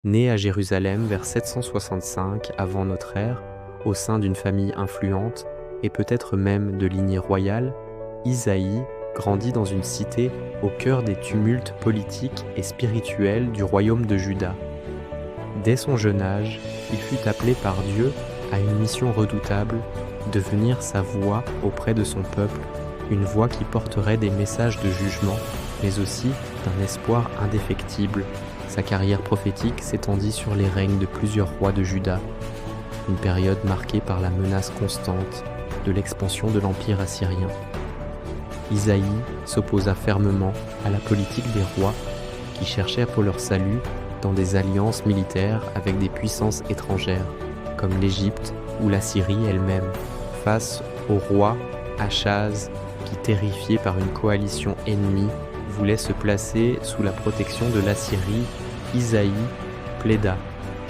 Né à Jérusalem vers 765 avant notre ère, au sein d'une famille influente et peut-être même de lignée royale, Isaïe grandit dans une cité au cœur des tumultes politiques et spirituels du royaume de Juda. Dès son jeune âge, il fut appelé par Dieu à une mission redoutable, devenir sa voix auprès de son peuple, une voix qui porterait des messages de jugement, mais aussi d'un espoir indéfectible. Sa carrière prophétique s'étendit sur les règnes de plusieurs rois de Juda, une période marquée par la menace constante de l'expansion de l'Empire assyrien. Isaïe s'opposa fermement à la politique des rois qui cherchaient pour leur salut dans des alliances militaires avec des puissances étrangères, comme l'Égypte ou la Syrie elle-même, face au roi Achaz qui, terrifié par une coalition ennemie, voulait se placer sous la protection de l'Assyrie. Isaïe plaida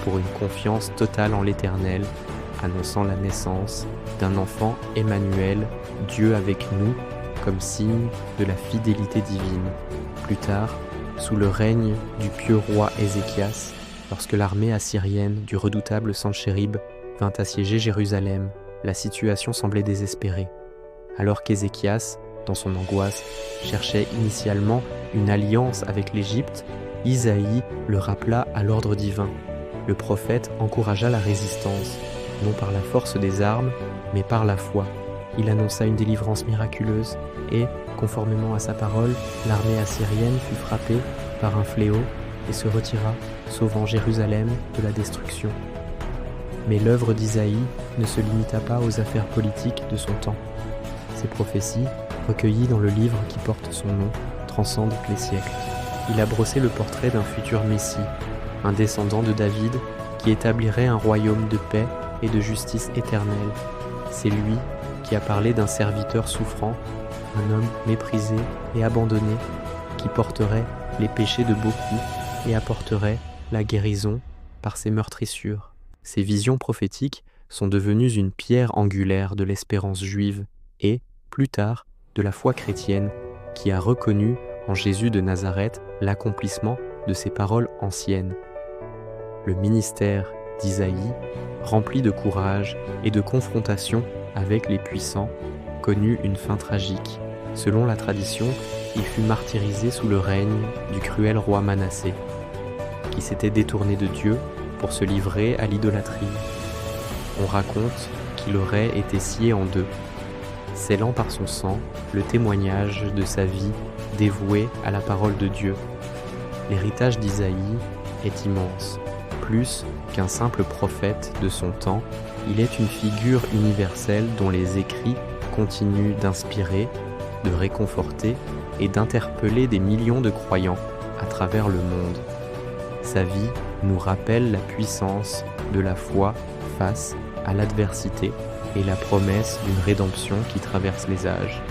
pour une confiance totale en l'Éternel, annonçant la naissance d'un enfant Emmanuel, Dieu avec nous, comme signe de la fidélité divine. Plus tard, sous le règne du pieux roi Ézéchias, lorsque l'armée assyrienne du redoutable Sanchérib vint assiéger Jérusalem, la situation semblait désespérée. Alors qu'Ézéchias, dans son angoisse, cherchait initialement une alliance avec l'Égypte, Isaïe le rappela à l'ordre divin. Le prophète encouragea la résistance, non par la force des armes, mais par la foi. Il annonça une délivrance miraculeuse et, conformément à sa parole, l'armée assyrienne fut frappée par un fléau et se retira, sauvant Jérusalem de la destruction. Mais l'œuvre d'Isaïe ne se limita pas aux affaires politiques de son temps. Ses prophéties, recueillies dans le livre qui porte son nom, transcendent les siècles. Il a brossé le portrait d'un futur Messie, un descendant de David qui établirait un royaume de paix et de justice éternelle. C'est lui qui a parlé d'un serviteur souffrant, un homme méprisé et abandonné, qui porterait les péchés de beaucoup et apporterait la guérison par ses meurtrissures. Ces visions prophétiques sont devenues une pierre angulaire de l'espérance juive et, plus tard, de la foi chrétienne, qui a reconnu en Jésus de Nazareth l'accomplissement de ces paroles anciennes. Le ministère d'Isaïe, rempli de courage et de confrontation avec les puissants, connut une fin tragique. Selon la tradition, il fut martyrisé sous le règne du cruel roi Manassé, qui s'était détourné de Dieu pour se livrer à l'idolâtrie. On raconte qu'il aurait été scié en deux, scellant par son sang le témoignage de sa vie dévouée à la parole de Dieu. L'héritage d'Isaïe est immense. Plus qu'un simple prophète de son temps, il est une figure universelle dont les écrits continuent d'inspirer, de réconforter et d'interpeller des millions de croyants à travers le monde. Sa vie nous rappelle la puissance de la foi face à l'adversité et la promesse d'une rédemption qui traverse les âges.